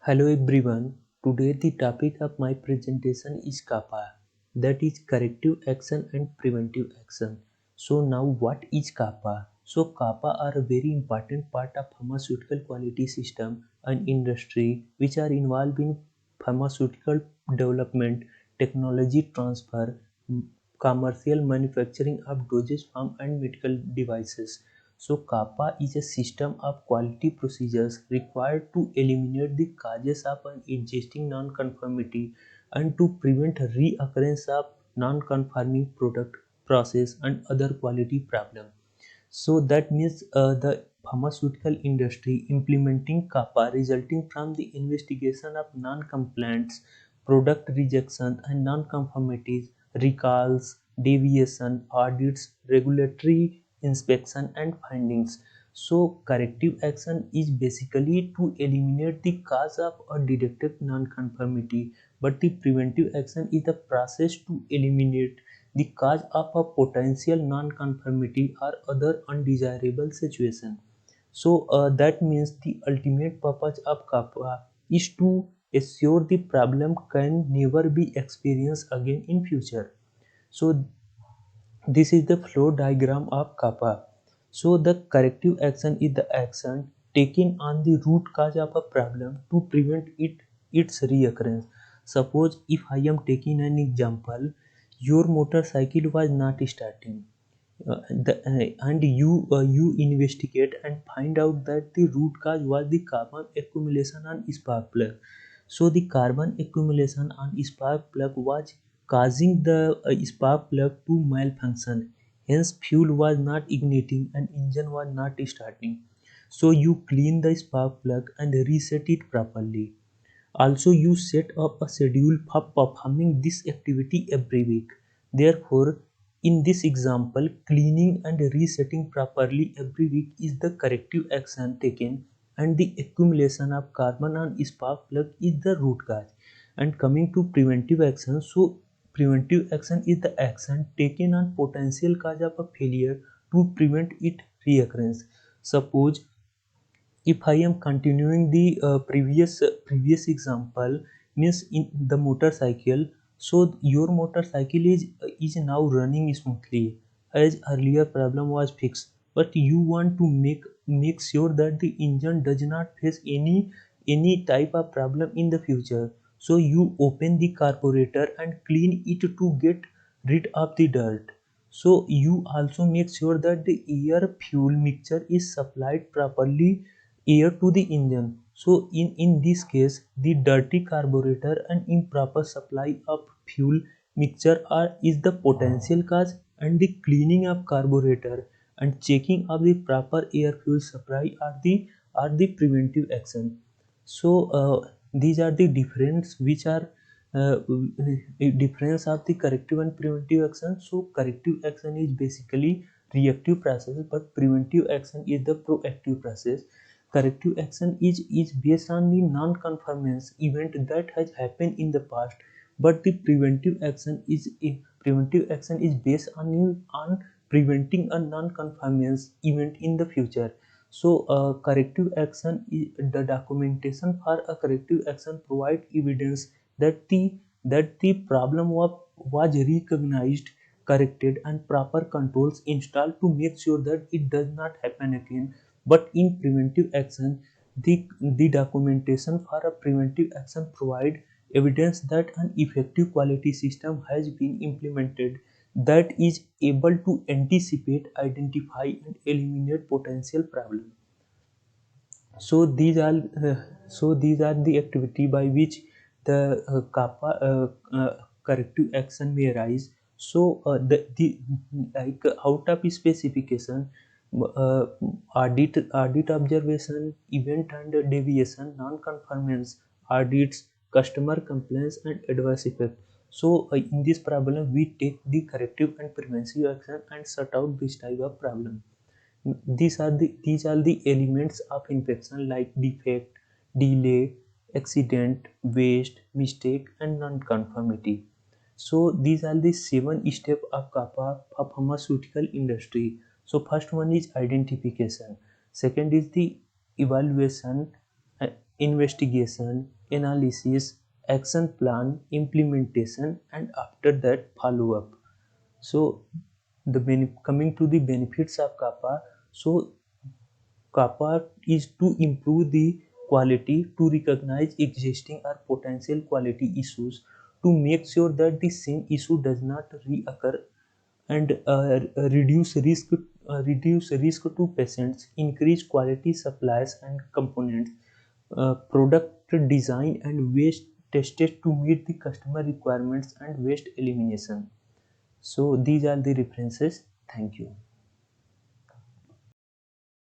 Hello everyone. Today the topic of my presentation is CAPA, that is corrective action and preventive action. So now what is CAPA? So CAPA are a very important part of pharmaceutical quality system and industry which are involved in pharmaceutical development, technology transfer, commercial manufacturing of dosage form and medical devices. So CAPA is a system of quality procedures required to eliminate the causes of an existing non-conformity and to prevent reoccurrence of non-conforming product, process and other quality problems. So that means the pharmaceutical industry implementing CAPA resulting from the investigation of non-compliance, product rejection and non-conformities, recalls, deviation, audits, regulatory inspection and findings. So corrective action is basically to eliminate the cause of a detected non-conformity, but the preventive action is the process to eliminate the cause of a potential non-conformity or other undesirable situation. So that means the ultimate purpose of CAPA is to assure the problem can never be experienced again in future. So this is the flow diagram of CAPA. So the corrective action is the action taken on the root cause of a problem to prevent its reoccurrence. Suppose if I am taking an example, your motorcycle was not starting, and you investigate and find out that the root cause was the carbon accumulation on spark plug. So the carbon accumulation on spark plug was causing the spark plug to malfunction, hence fuel was not igniting and engine was not starting. So you clean the spark plug and reset it properly. Also, you set up a schedule for performing this activity every week. Therefore, in this example, cleaning and resetting properly every week is the corrective action taken, and the accumulation of carbon on spark plug is the root cause. And coming to preventive action, so preventive action is the action taken on potential cause of a failure to prevent its reoccurrence. Suppose if I am continuing the previous example, means in the motorcycle, so your motorcycle is now running smoothly as earlier problem was fixed, but you want to make sure that the engine does not face any type of problem in the future. So you open the carburetor and clean it to get rid of the dirt. So you also make sure that the air fuel mixture is supplied properly air to the engine. So in this case, the dirty carburetor and improper supply of fuel mixture is the potential cause, and the cleaning of carburetor and checking of the proper air fuel supply are the preventive action. So these are the difference which are uh, difference of the corrective and preventive action. So corrective action is basically reactive process, but preventive action is the proactive process. Corrective action is based on the non-conformance event that has happened in the past, but the preventive action is based on preventing a non-conformance event in the future. So corrective action is the documentation for a corrective action provide evidence that the problem was recognized, corrected and proper controls installed to make sure that it does not happen again. But in preventive action, the documentation for a preventive action provide evidence that an effective quality system has been implemented that is able to anticipate, identify and eliminate potential problems. So these are the activity by which the kappa corrective action may arise. So the like out of specification, uh, audit observation, event and deviation, non-conformance, audits, customer complaints and adverse effect. So in this problem we take the corrective and preventive action and sort out this type of problem. These are the elements of infection like defect, delay, accident, waste, mistake and non-conformity. So these are the 7 steps of kappa of pharmaceutical industry. So first one is identification, second is the evaluation, uh, investigation, analysis, action plan, implementation, and after that follow up. So coming to the benefits of kappa. So kappa is to improve the quality, to recognize existing or potential quality issues, to make sure that the same issue does not reoccur, and reduce risk to patients, increase quality supplies and components, product design and waste tested to meet the customer requirements, and waste elimination. So these are the references. Thank you.